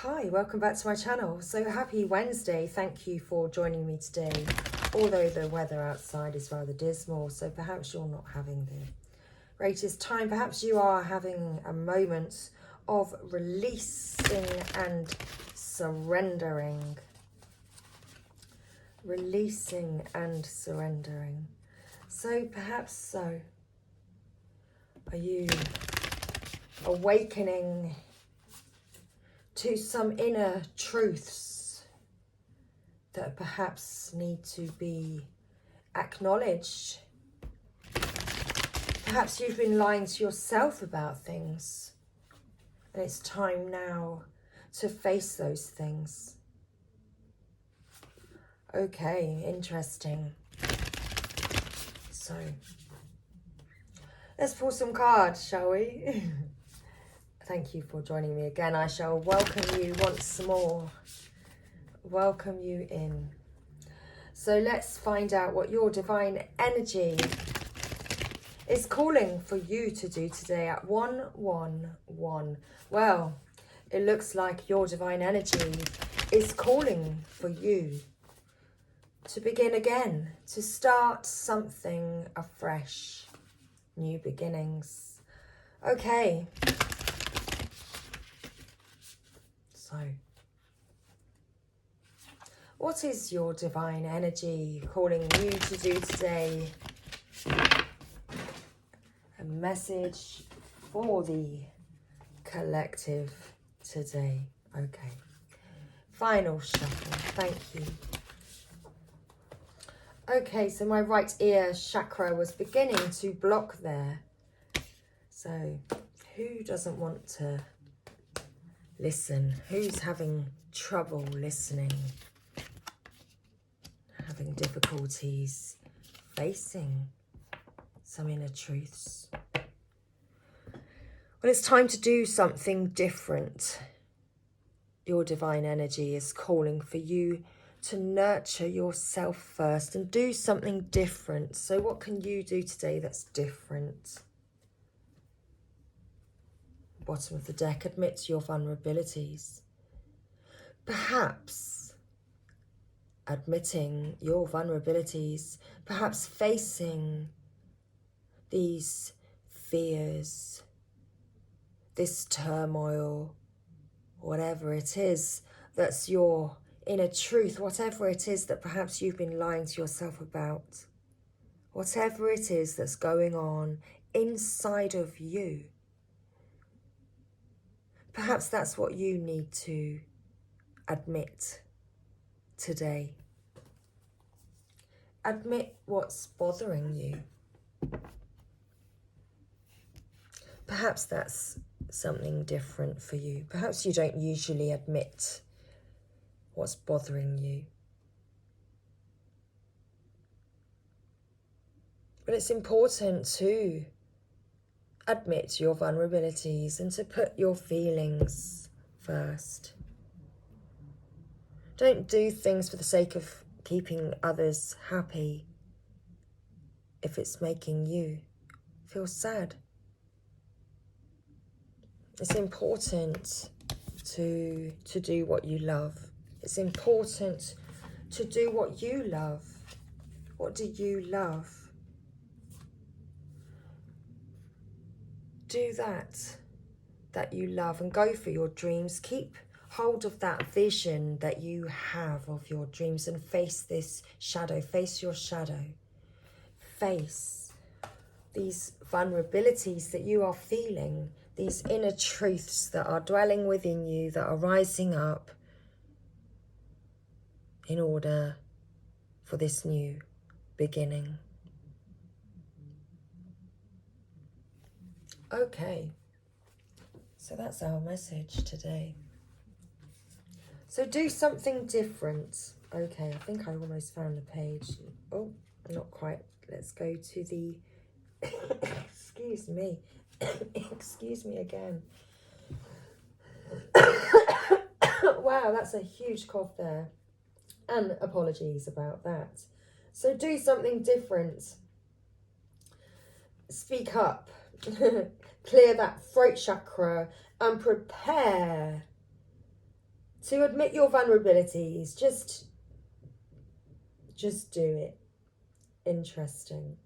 Hi, welcome back to my channel. So happy Wednesday. Thank you for joining me today. Although the weather outside is rather dismal, so perhaps you're not having the greatest time. Perhaps you are having a moment of releasing and surrendering. Releasing and surrendering. So perhaps so. Are you awakening to some inner truths that perhaps need to be acknowledged? Perhaps you've been lying to yourself about things, and it's time now to face those things. Okay, interesting. So, let's pull some cards, shall we? Thank you for joining me again. I shall welcome you once more. Welcome you in. So let's find out what your divine energy is calling for you to do today at 111. Well, it looks like your divine energy is calling for you to begin again, to start something afresh, new beginnings. Okay. So, what is your divine energy calling you to do today? A message for the collective today. Okay. Final shuffle. Thank you. Okay, so my right ear chakra was beginning to block there. So, who doesn't want to listen? Who's having trouble listening? Having difficulties facing some inner truths? Well, it's time to do something different. Your divine energy is calling for you to nurture yourself first and do something different. So what can you do today that's different? Bottom of the deck, admit your vulnerabilities. Perhaps admitting your vulnerabilities, perhaps facing these fears, this turmoil, whatever it is that's your inner truth, whatever it is that perhaps you've been lying to yourself about, whatever it is that's going on inside of you, perhaps that's what you need to admit today. Admit what's bothering you. Perhaps that's something different for you. Perhaps you don't usually admit what's bothering you. But it's important to admit your vulnerabilities and to put your feelings first. Don't do things for the sake of keeping others happy if it's making you feel sad. It's important to do what you love. It's important to do what you love. What do you love? Do that you love and go for your dreams. Keep hold of that vision that you have of your dreams and face this shadow. Face your shadow. Face these vulnerabilities that you are feeling, these inner truths that are dwelling within you, that are rising up in order for this new beginning. Okay, so that's our message today. So do something different. Okay, I think I almost found the page. Oh, not quite. Let's go to the... Excuse me. Excuse me again. Wow, that's a huge cough there. And apologies about that. So do something different. Speak up. Clear that throat chakra and prepare To admit your vulnerabilities, just do it. Interesting.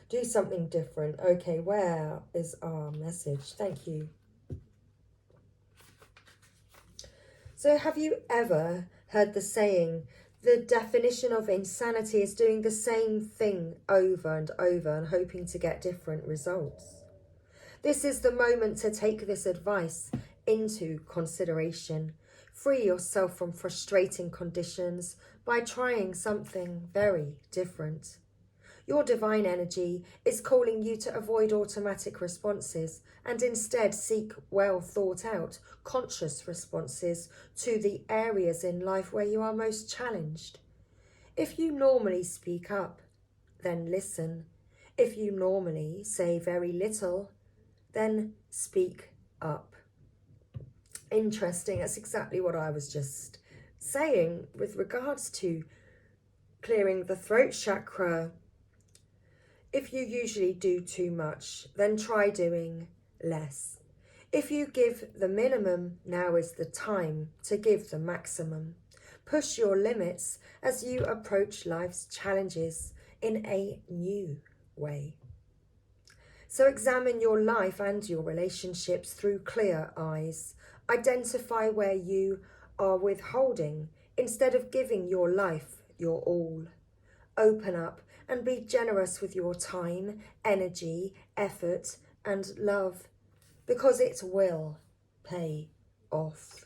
Do something different. Okay, where is our message? Thank you. So have you ever heard the saying, the definition of insanity is doing the same thing over and over and hoping to get different results? This is the moment to take this advice into consideration. Free yourself from frustrating conditions by trying something very different. Your divine energy is calling you to avoid automatic responses and instead seek well thought out, conscious responses to the areas in life where you are most challenged. If you normally speak up, then listen. If you normally say very little, then speak up. Interesting, that's exactly what I was just saying with regards to clearing the throat chakra. If you usually do too much, then try doing less. If you give the minimum, now is the time to give the maximum. Push your limits as you approach life's challenges in a new way. So examine your life and your relationships through clear eyes. Identify where you are withholding instead of giving your life your all. Open up and be generous with your time, energy, effort, and love, because it will pay off.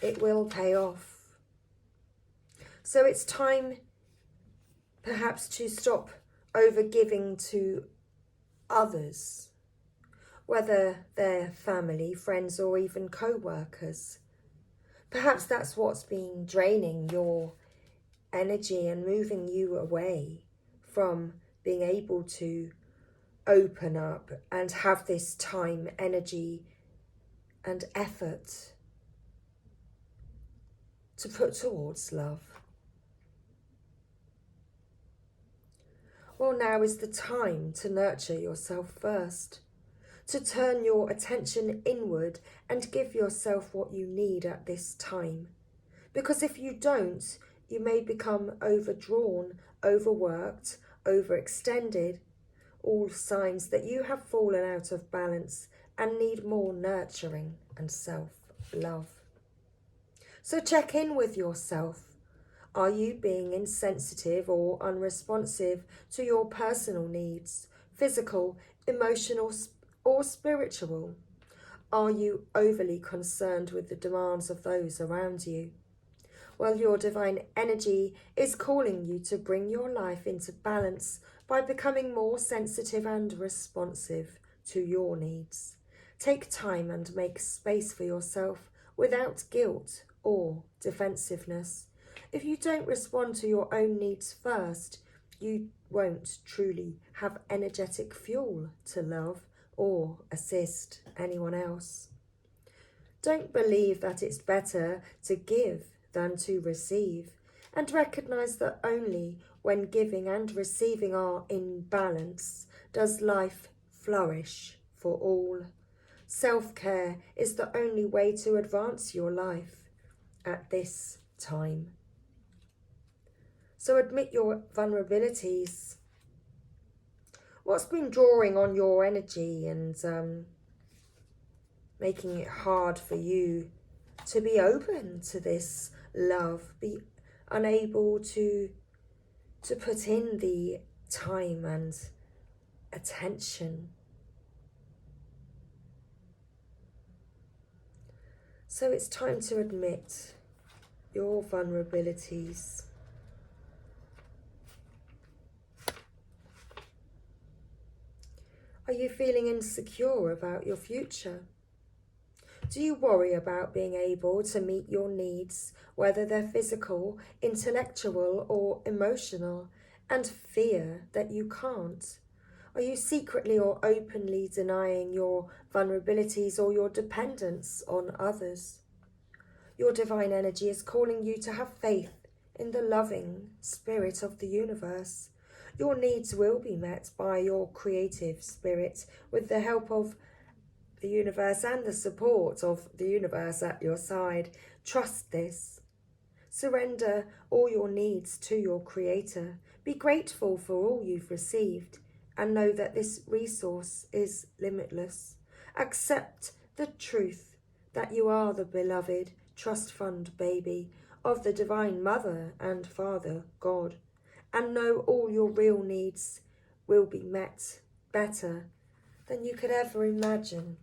It will pay off. So it's time perhaps to stop over-giving to others, whether they're family, friends, or even co-workers. Perhaps that's what's been draining your energy and moving you away from being able to open up and have this time, energy, and effort to put towards love. Well, now is the time to nurture yourself first, to turn your attention inward and give yourself what you need at this time. Because if you don't, you may become overdrawn, overworked, overextended, all signs that you have fallen out of balance and need more nurturing and self-love. So check in with yourself. Are you being insensitive or unresponsive to your personal needs, physical, emotional, or spiritual? Are you overly concerned with the demands of those around you? Well, your divine energy is calling you to bring your life into balance by becoming more sensitive and responsive to your needs. Take time and make space for yourself without guilt or defensiveness. If you don't respond to your own needs first, you won't truly have energetic fuel to love or assist anyone else. Don't believe that it's better to give than to receive, and recognize that only when giving and receiving are in balance does life flourish for all. Self-care is the only way to advance your life at this time. So admit your vulnerabilities. What's been drawing on your energy and making it hard for you to be open to this love, be unable to put in the time and attention? So it's time to admit your vulnerabilities. Are you feeling insecure about your future? Do you worry about being able to meet your needs, whether they're physical, intellectual, or emotional, and fear that you can't? Are you secretly or openly denying your vulnerabilities or your dependence on others? Your divine energy is calling you to have faith in the loving spirit of the universe. Your needs will be met by your creative spirit with the help of the universe and the support of the universe at your side. Trust this. Surrender all your needs to your Creator. Be grateful for all you've received and know that this resource is limitless. Accept the truth that you are the beloved trust fund baby of the Divine Mother and Father, God, and know all your real needs will be met better than you could ever imagine.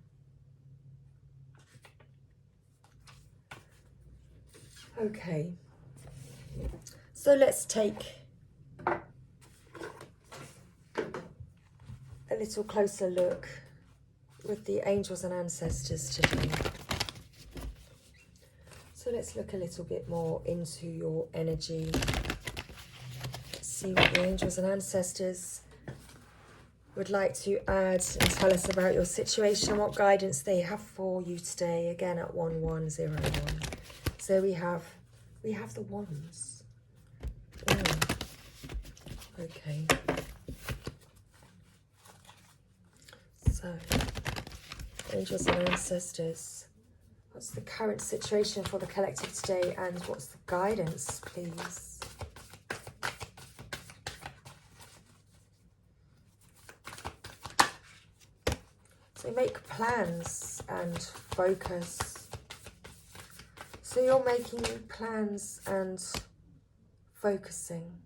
Okay, so let's take a little closer look with the angels and ancestors today. So let's look a little bit more into your energy. Let's see what the angels and ancestors would like to add and tell us about your situation, what guidance they have for you today, again at 1101. So we have the wands. Okay. So, angels and ancestors, what's the current situation for the collective today and what's the guidance, please? So make plans and focus. So you're making plans and focusing.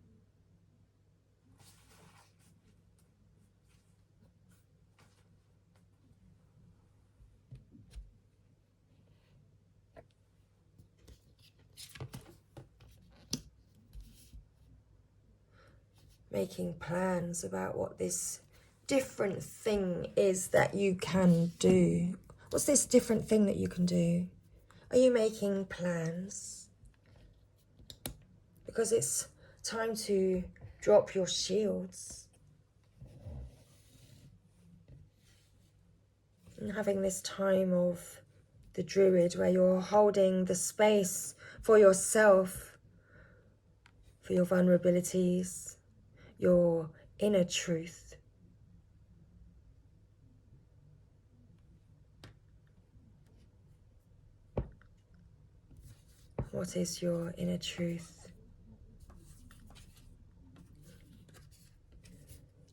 Making plans about what this different thing is that you can do. What's this different thing that you can do? Are you making plans? Because it's time to drop your shields. And having this time of the Druid where you're holding the space for yourself, for your vulnerabilities, your inner truth. What is your inner truth?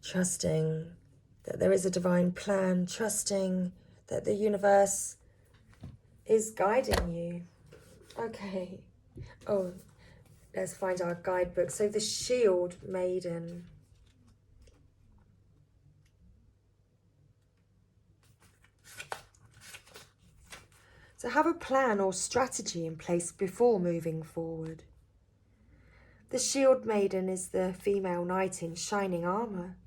Trusting that there is a divine plan, trusting that the universe is guiding you. Okay. Oh, let's find our guidebook. So the Shield Maiden. So have a plan or strategy in place before moving forward. The Shield Maiden is the female knight in shining armour.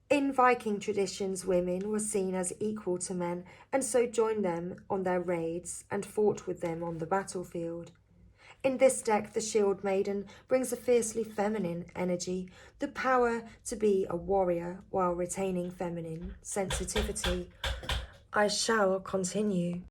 In Viking traditions, women were seen as equal to men and so joined them on their raids and fought with them on the battlefield. In this deck, the Shield Maiden brings a fiercely feminine energy, the power to be a warrior while retaining feminine sensitivity. I shall continue.